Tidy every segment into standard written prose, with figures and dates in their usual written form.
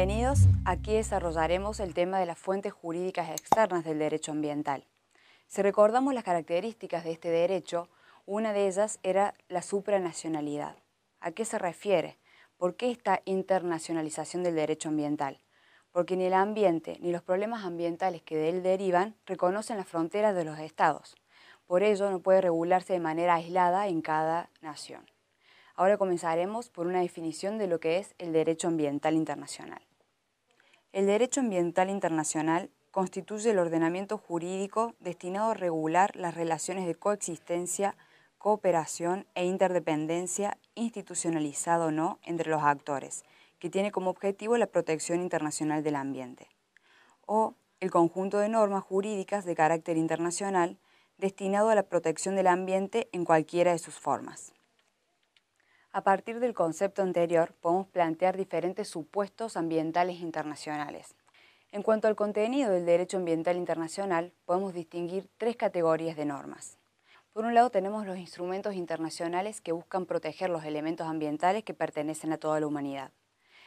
Bienvenidos, aquí desarrollaremos el tema de las fuentes jurídicas externas del derecho ambiental. Si recordamos las características de este derecho, una de ellas era la supranacionalidad. ¿A qué se refiere? ¿Por qué esta internacionalización del derecho ambiental? Porque ni el ambiente ni los problemas ambientales que de él derivan reconocen las fronteras de los estados. Por ello no puede regularse de manera aislada en cada nación. Ahora comenzaremos por una definición de lo que es el derecho ambiental internacional. El derecho ambiental internacional constituye el ordenamiento jurídico destinado a regular las relaciones de coexistencia, cooperación e interdependencia, institucionalizado o no, entre los actores, que tiene como objetivo la protección internacional del ambiente, o el conjunto de normas jurídicas de carácter internacional destinado a la protección del ambiente en cualquiera de sus formas. A partir del concepto anterior, podemos plantear diferentes supuestos ambientales internacionales. En cuanto al contenido del derecho ambiental internacional, podemos distinguir tres categorías de normas. Por un lado tenemos los instrumentos internacionales que buscan proteger los elementos ambientales que pertenecen a toda la humanidad.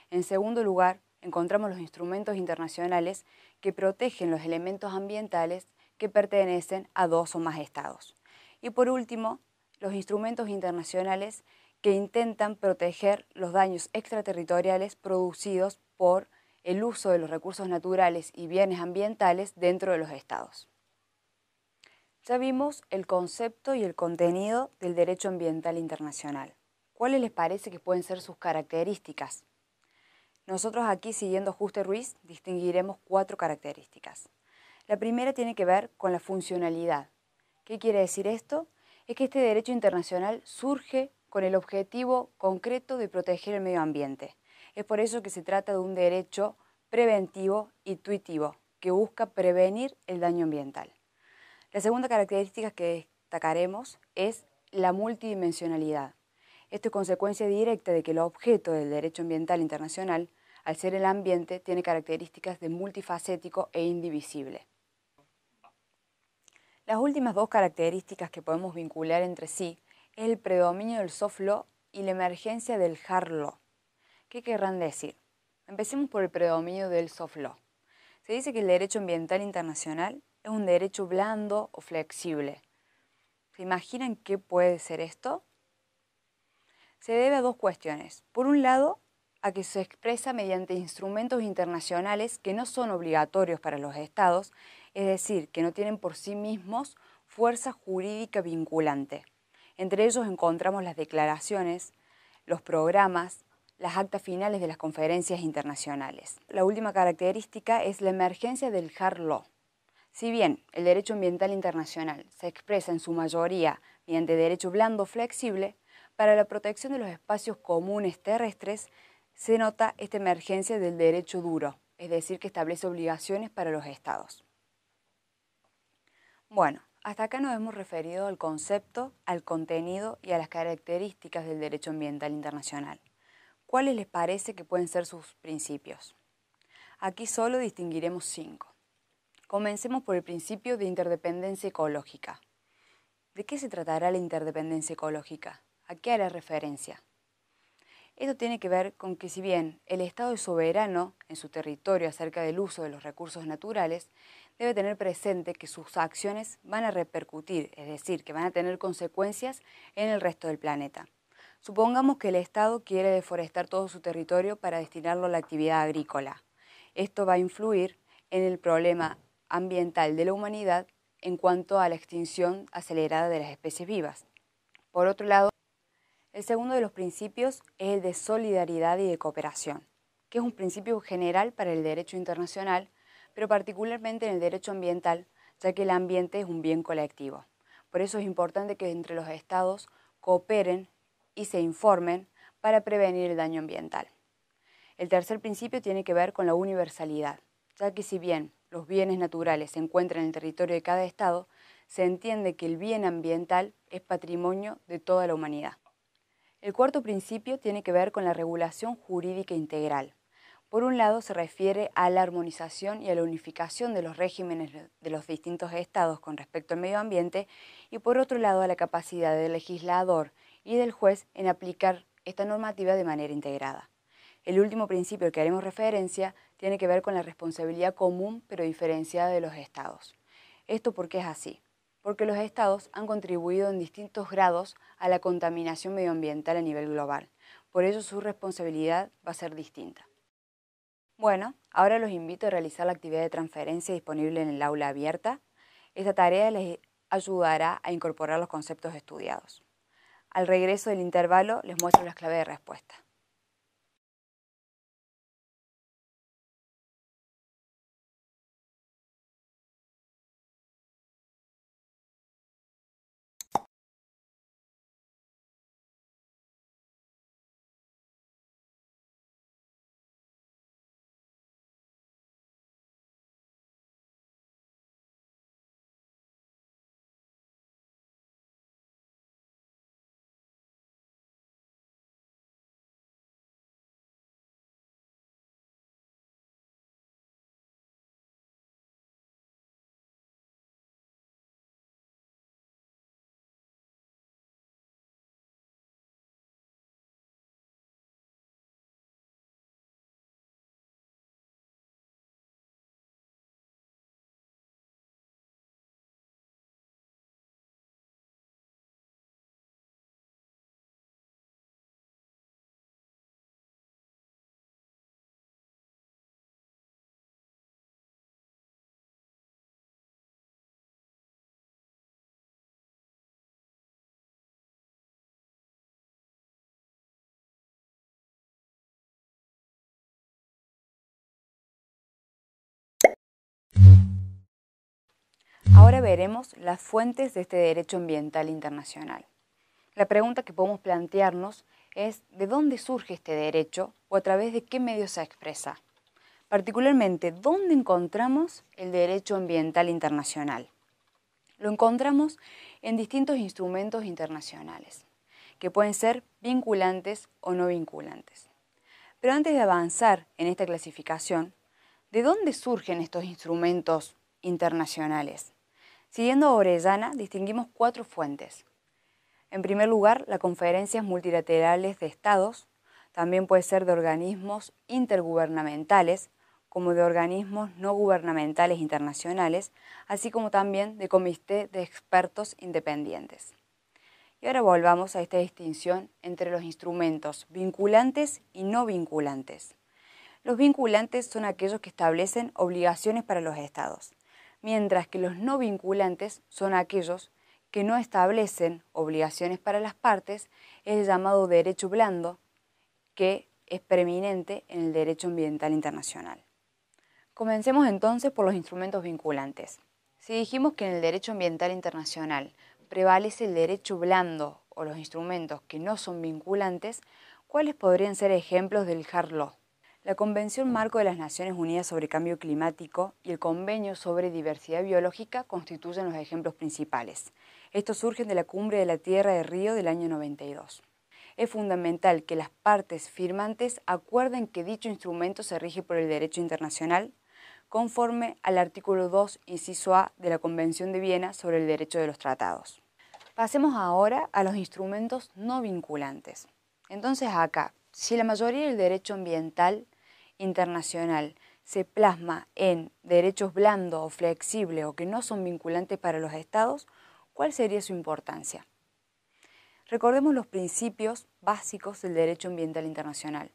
En segundo lugar, encontramos los instrumentos internacionales que protegen los elementos ambientales que pertenecen a dos o más estados. Y por último, los instrumentos internacionales que intentan proteger los daños extraterritoriales producidos por el uso de los recursos naturales y bienes ambientales dentro de los estados. Ya vimos el concepto y el contenido del derecho ambiental internacional. ¿Cuáles les parece que pueden ser sus características? Nosotros aquí, siguiendo Juste Ruiz, distinguiremos 4 características. La primera tiene que ver con la funcionalidad. ¿Qué quiere decir esto? Es que este derecho internacional surge con el objetivo concreto de proteger el medio ambiente. Es por eso que se trata de un derecho preventivo y tuitivo, que busca prevenir el daño ambiental. La segunda característica que destacaremos es la multidimensionalidad. Esto es consecuencia directa de que el objeto del derecho ambiental internacional, al ser el ambiente, tiene características de multifacético e indivisible. Las últimas 2 características que podemos vincular entre sí es el predominio del soft law y la emergencia del hard law. ¿Qué querrán decir? Empecemos por el predominio del soft law. Se dice que el derecho ambiental internacional es un derecho blando o flexible. ¿Se imaginan qué puede ser esto? Se debe a 2 cuestiones. Por un lado, a que se expresa mediante instrumentos internacionales que no son obligatorios para los estados, es decir, que no tienen por sí mismos fuerza jurídica vinculante. Entre ellos encontramos las declaraciones, los programas, las actas finales de las conferencias internacionales. La última característica es la emergencia del hard law. Si bien el derecho ambiental internacional se expresa en su mayoría mediante derecho blando flexible, para la protección de los espacios comunes terrestres se nota esta emergencia del derecho duro, es decir, que establece obligaciones para los estados. Bueno, hasta acá nos hemos referido al concepto, al contenido y a las características del derecho ambiental internacional. ¿Cuáles les parece que pueden ser sus principios? Aquí solo distinguiremos 5. Comencemos por el principio de interdependencia ecológica. ¿De qué se tratará la interdependencia ecológica? ¿A qué hará referencia? Esto tiene que ver con que si bien el Estado es soberano en su territorio acerca del uso de los recursos naturales, debe tener presente que sus acciones van a repercutir, es decir, que van a tener consecuencias en el resto del planeta. Supongamos que el Estado quiere deforestar todo su territorio para destinarlo a la actividad agrícola. Esto va a influir en el problema ambiental de la humanidad en cuanto a la extinción acelerada de las especies vivas. Por otro lado, el segundo de los principios es el de solidaridad y de cooperación, que es un principio general para el derecho internacional, pero particularmente en el derecho ambiental, ya que el ambiente es un bien colectivo. Por eso es importante que entre los estados cooperen y se informen para prevenir el daño ambiental. El tercer principio tiene que ver con la universalidad, ya que si bien los bienes naturales se encuentran en el territorio de cada estado, se entiende que el bien ambiental es patrimonio de toda la humanidad. El cuarto principio tiene que ver con la regulación jurídica integral. Por un lado, se refiere a la armonización y a la unificación de los regímenes de los distintos estados con respecto al medio ambiente y por otro lado a la capacidad del legislador y del juez en aplicar esta normativa de manera integrada. El último principio al que haremos referencia tiene que ver con la responsabilidad común pero diferenciada de los Estados. ¿Esto por qué es así? Porque los Estados han contribuido en distintos grados a la contaminación medioambiental a nivel global. Por ello su responsabilidad va a ser distinta. Bueno, ahora los invito a realizar la actividad de transferencia disponible en el aula abierta. Esta tarea les ayudará a incorporar los conceptos estudiados. Al regreso del intervalo les muestro las claves de respuesta. Ahora veremos las fuentes de este derecho ambiental internacional. La pregunta que podemos plantearnos es ¿de dónde surge este derecho o a través de qué medios se expresa? Particularmente, ¿dónde encontramos el derecho ambiental internacional? Lo encontramos en distintos instrumentos internacionales, que pueden ser vinculantes o no vinculantes. Pero antes de avanzar en esta clasificación, ¿de dónde surgen estos instrumentos internacionales? Siguiendo a Orellana, distinguimos 4 fuentes. En primer lugar, las conferencias multilaterales de estados, también puede ser de organismos intergubernamentales, como de organismos no gubernamentales internacionales, así como también de comités de expertos independientes. Y ahora volvamos a esta distinción entre los instrumentos vinculantes y no vinculantes. Los vinculantes son aquellos que establecen obligaciones para los estados, mientras que los no vinculantes son aquellos que no establecen obligaciones para las partes, es el llamado derecho blando, que es preeminente en el derecho ambiental internacional. Comencemos entonces por los instrumentos vinculantes. Si dijimos que en el derecho ambiental internacional prevalece el derecho blando o los instrumentos que no son vinculantes, ¿cuáles podrían ser ejemplos del hard law? La Convención Marco de las Naciones Unidas sobre Cambio Climático y el Convenio sobre Diversidad Biológica constituyen los ejemplos principales. Estos surgen de la Cumbre de la Tierra de Río del año 92. Es fundamental que las partes firmantes acuerden que dicho instrumento se rige por el derecho internacional, conforme al artículo 2, inciso A de la Convención de Viena sobre el Derecho de los Tratados. Pasemos ahora a los instrumentos no vinculantes. Entonces acá, si la mayoría del derecho ambiental internacional se plasma en derechos blandos o flexibles o que no son vinculantes para los estados, ¿cuál sería su importancia? Recordemos los principios básicos del derecho ambiental internacional.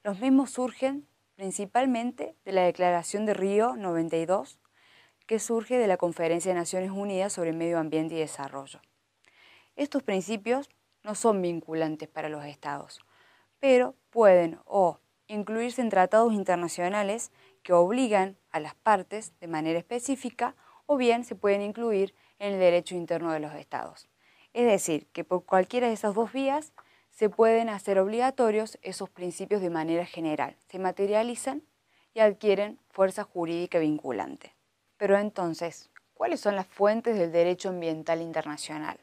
Los mismos surgen principalmente de la Declaración de Río 92, que surge de la Conferencia de Naciones Unidas sobre Medio Ambiente y Desarrollo. Estos principios no son vinculantes para los estados, pero pueden incluirse en tratados internacionales que obligan a las partes de manera específica o bien se pueden incluir en el derecho interno de los estados. Es decir, que por cualquiera de esas dos vías se pueden hacer obligatorios esos principios de manera general, se materializan y adquieren fuerza jurídica vinculante. Pero entonces, ¿cuáles son las fuentes del derecho ambiental internacional?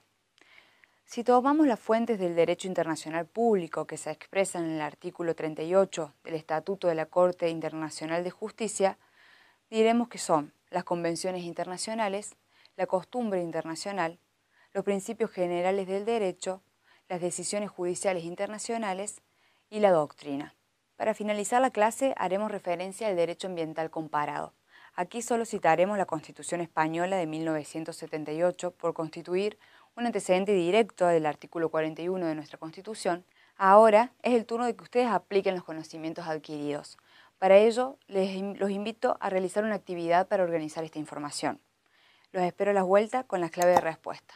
Si tomamos las fuentes del derecho internacional público que se expresan en el artículo 38 del Estatuto de la Corte Internacional de Justicia, diremos que son las convenciones internacionales, la costumbre internacional, los principios generales del derecho, las decisiones judiciales internacionales y la doctrina. Para finalizar la clase haremos referencia al derecho ambiental comparado. Aquí solo citaremos la Constitución Española de 1978 por constituir un antecedente directo del artículo 41 de nuestra Constitución. Ahora es el turno de que ustedes apliquen los conocimientos adquiridos. Para ello, los invito a realizar una actividad para organizar esta información. Los espero a la vuelta con la clave de respuesta.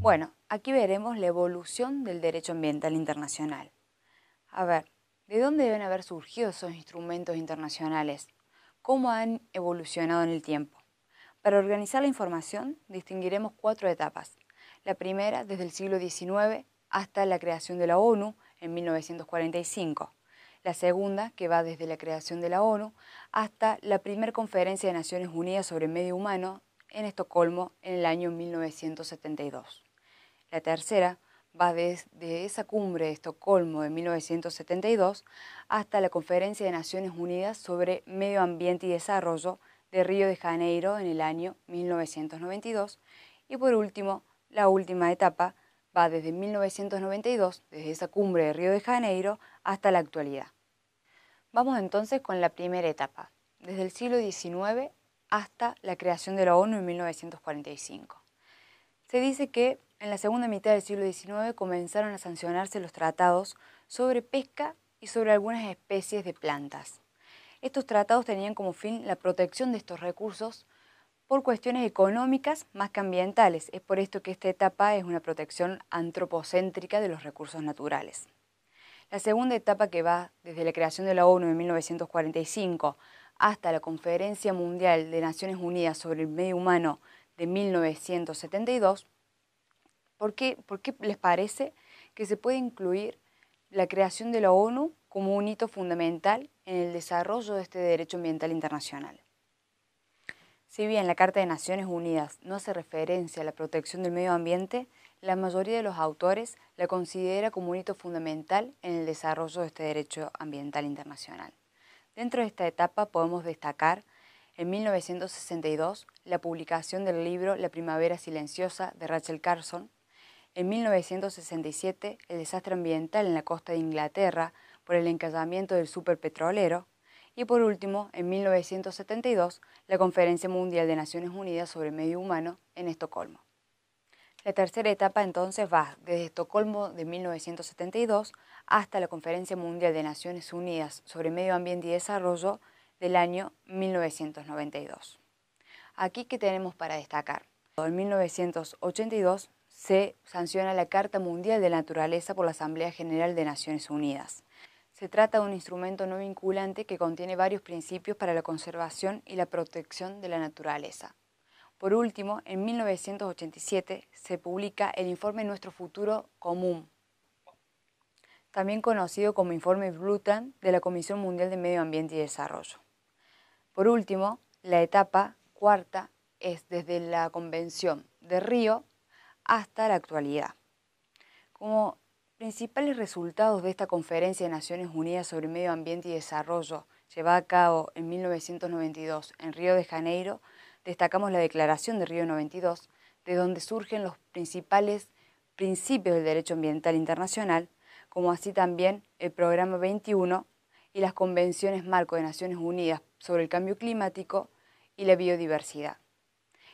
Bueno, aquí veremos la evolución del derecho ambiental internacional. A ver, ¿de dónde deben haber surgido esos instrumentos internacionales? ¿Cómo han evolucionado en el tiempo? Para organizar la información, distinguiremos 4 etapas. La primera, desde el siglo XIX hasta la creación de la ONU en 1945. La segunda, que va desde la creación de la ONU hasta la primera Conferencia de Naciones Unidas sobre Medio Humano en Estocolmo en el año 1972. La tercera va desde esa cumbre de Estocolmo de 1972 hasta la Conferencia de Naciones Unidas sobre Medio Ambiente y Desarrollo de Río de Janeiro en el año 1992. Y por último, la última etapa va desde 1992, desde esa cumbre de Río de Janeiro, hasta la actualidad. Vamos entonces con la primera etapa, desde el siglo XIX hasta la creación de la ONU en 1945. Se dice que en la segunda mitad del siglo XIX comenzaron a sancionarse los tratados sobre pesca y sobre algunas especies de plantas. Estos tratados tenían como fin la protección de estos recursos por cuestiones económicas más que ambientales. Es por esto que esta etapa es una protección antropocéntrica de los recursos naturales. La segunda etapa, que va desde la creación de la ONU en 1945 hasta la Conferencia Mundial de Naciones Unidas sobre el Medio Humano de 1972, ¿por qué les parece que se puede incluir la creación de la ONU como un hito fundamental en el desarrollo de este derecho ambiental internacional? Si bien la Carta de Naciones Unidas no hace referencia a la protección del medio ambiente, la mayoría de los autores la considera como un hito fundamental en el desarrollo de este derecho ambiental internacional. Dentro de esta etapa podemos destacar en 1962 la publicación del libro La Primavera Silenciosa de Rachel Carson, en 1967 el desastre ambiental en la costa de Inglaterra por el encallamiento del superpetrolero y por último en 1972 la Conferencia Mundial de Naciones Unidas sobre Medio Humano en Estocolmo. La tercera etapa entonces va desde Estocolmo de 1972 hasta la Conferencia Mundial de Naciones Unidas sobre Medio Ambiente y Desarrollo del año 1992. Aquí, ¿qué tenemos para destacar? En 1982 se sanciona la Carta Mundial de la Naturaleza por la Asamblea General de Naciones Unidas. Se trata de un instrumento no vinculante que contiene varios principios para la conservación y la protección de la naturaleza. Por último, en 1987 se publica el informe Nuestro Futuro Común, también conocido como Informe Brundtland de la Comisión Mundial de Medio Ambiente y Desarrollo. Por último, la etapa cuarta es desde la Convención de Río hasta la actualidad. Como principales resultados de esta Conferencia de Naciones Unidas sobre Medio Ambiente y Desarrollo, llevada a cabo en 1992 en Río de Janeiro, destacamos la Declaración de Río 92, de donde surgen los principales principios del derecho ambiental internacional, como así también el Programa 21 y las Convenciones Marco de Naciones Unidas sobre el Cambio Climático y la Biodiversidad.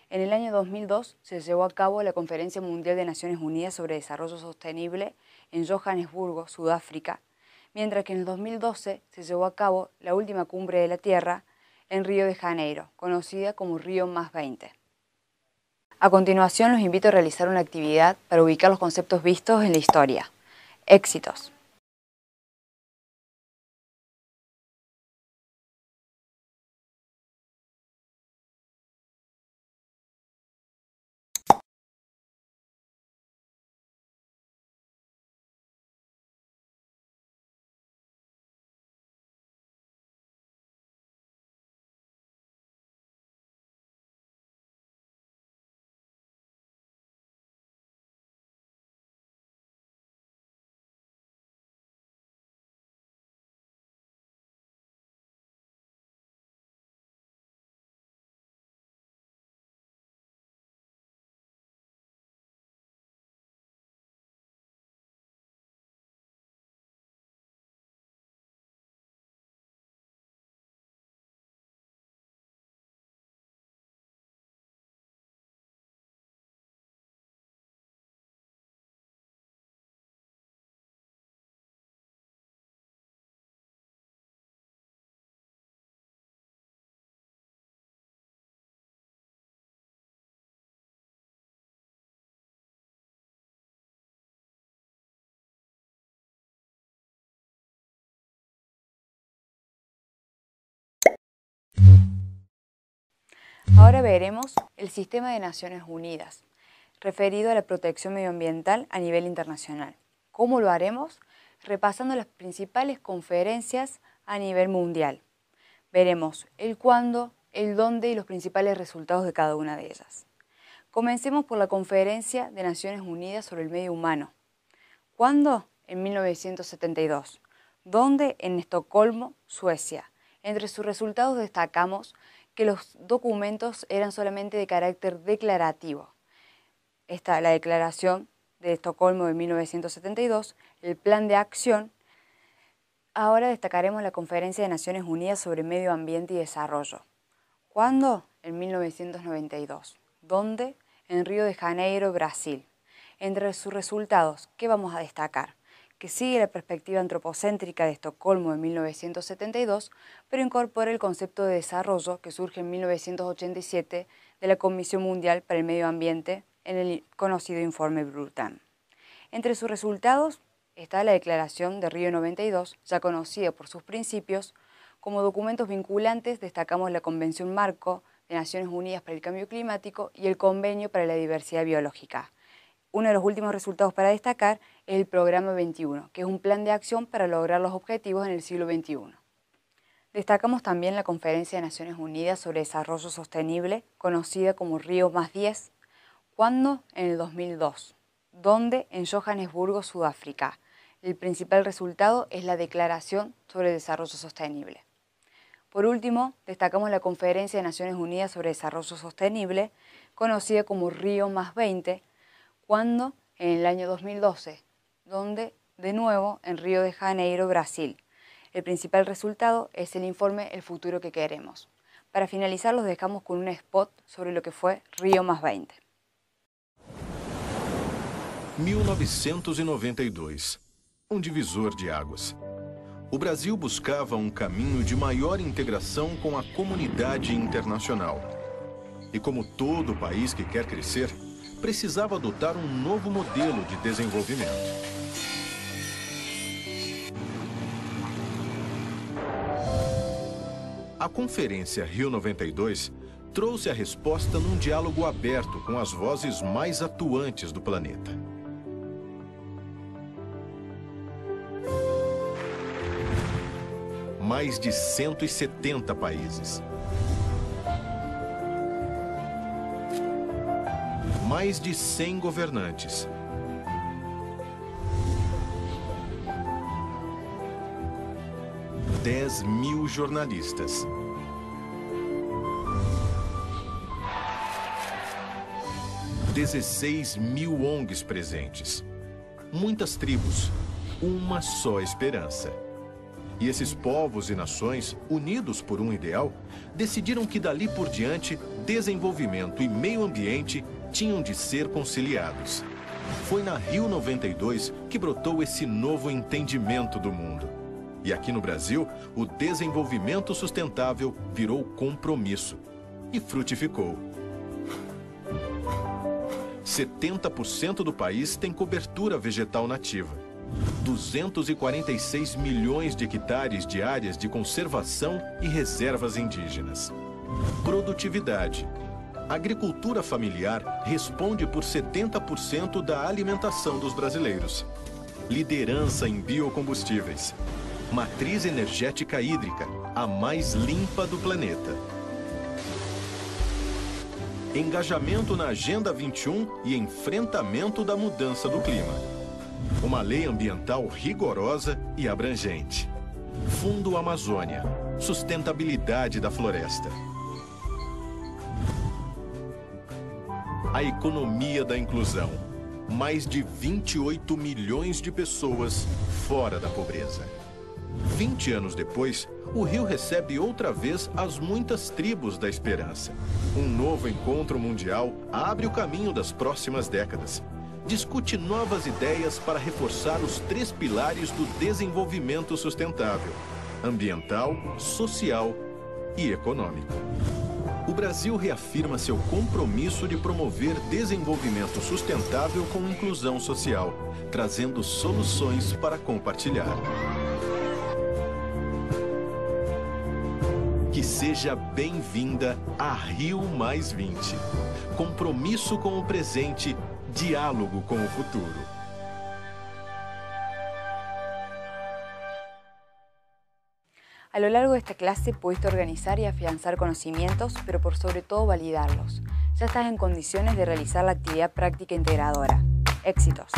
En el año 2002 se llevó a cabo la Conferencia Mundial de Naciones Unidas sobre Desarrollo Sostenible en Johannesburgo, Sudáfrica, mientras que en el 2012 se llevó a cabo la última cumbre de la Tierra en Río de Janeiro, conocida como Río +20. A continuación los invito a realizar una actividad para ubicar los conceptos vistos en la historia. Éxitos. Ahora veremos el Sistema de Naciones Unidas, referido a la protección medioambiental a nivel internacional. ¿Cómo lo haremos? Repasando las principales conferencias a nivel mundial. Veremos el cuándo, el dónde y los principales resultados de cada una de ellas. Comencemos por la Conferencia de Naciones Unidas sobre el Medio Humano. ¿Cuándo? En 1972. ¿Dónde? En Estocolmo, Suecia. Entre sus resultados destacamos que los documentos eran solamente de carácter declarativo. Está la Declaración de Estocolmo de 1972, el Plan de Acción. Ahora destacaremos la Conferencia de Naciones Unidas sobre Medio Ambiente y Desarrollo. ¿Cuándo? En 1992. ¿Dónde? En Río de Janeiro, Brasil. Entre sus resultados, ¿qué vamos a destacar? Que sigue la perspectiva antropocéntrica de Estocolmo en 1972, pero incorpora el concepto de desarrollo que surge en 1987 de la Comisión Mundial para el Medio Ambiente en el conocido informe Brundtland. Entre sus resultados está la Declaración de Río 92, ya conocida por sus principios. Como documentos vinculantes destacamos la Convención Marco de Naciones Unidas para el Cambio Climático y el Convenio para la Diversidad Biológica. Uno de los últimos resultados para destacar es el Programa 21, que es un plan de acción para lograr los objetivos en el siglo XXI. Destacamos también la Conferencia de Naciones Unidas sobre Desarrollo Sostenible, conocida como Río +10. ¿Cuándo? En el 2002. ¿Dónde? En Johannesburgo, Sudáfrica. El principal resultado es la Declaración sobre Desarrollo Sostenible. Por último, destacamos la Conferencia de Naciones Unidas sobre Desarrollo Sostenible, conocida como Río +20, ¿cuándo? En el año 2012, donde, de nuevo, en Río de Janeiro, Brasil. El principal resultado es el informe El futuro que queremos. Para finalizar, los dejamos con un spot sobre lo que fue Río +20. 1992. Divisor de águas. O Brasil buscava caminho de maior integração com a comunidade internacional. E como todo país que quer crescer, precisava adotar novo modelo de desenvolvimento. A Conferência Rio 92 trouxe a resposta num diálogo aberto com as vozes mais atuantes do planeta. Mais de 170 países. Mais de 100 governantes. ...10.000 jornalistas. 16.000 ONGs presentes. Muitas tribos, uma só esperança. E esses povos e nações, unidos por um ideal, decidiram que dali por diante, desenvolvimento e meio ambiente tinham de ser conciliados. Foi na Rio 92 que brotou esse novo entendimento do mundo. E aqui no Brasil, o desenvolvimento sustentável virou compromisso e frutificou. 70% do país tem cobertura vegetal nativa. 246 milhões de hectares de áreas de conservação e reservas indígenas. Produtividade. A agricultura familiar responde por 70% da alimentação dos brasileiros. Liderança em biocombustíveis. Matriz energética hídrica, a mais limpa do planeta. Engajamento na Agenda 21 e enfrentamento da mudança do clima. Uma lei ambiental rigorosa e abrangente. Fundo Amazônia. Sustentabilidade da floresta. A economia da inclusão. Mais de 28 milhões de pessoas fora da pobreza. 20 anos depois, o Rio recebe outra vez as muitas tribos da esperança. Um novo encontro mundial abre o caminho das próximas décadas. Discute novas ideias para reforçar os 3 pilares do desenvolvimento sustentável: ambiental, social e econômico. O Brasil reafirma seu compromisso de promover desenvolvimento sustentável com inclusão social, trazendo soluções para compartilhar. Que seja bem-vinda a Rio+20. Compromisso com o presente, diálogo com o futuro. A lo largo de esta clase pudiste organizar y afianzar conocimientos, pero por sobre todo validarlos. Ya estás en condiciones de realizar la actividad práctica integradora. ¡Éxitos!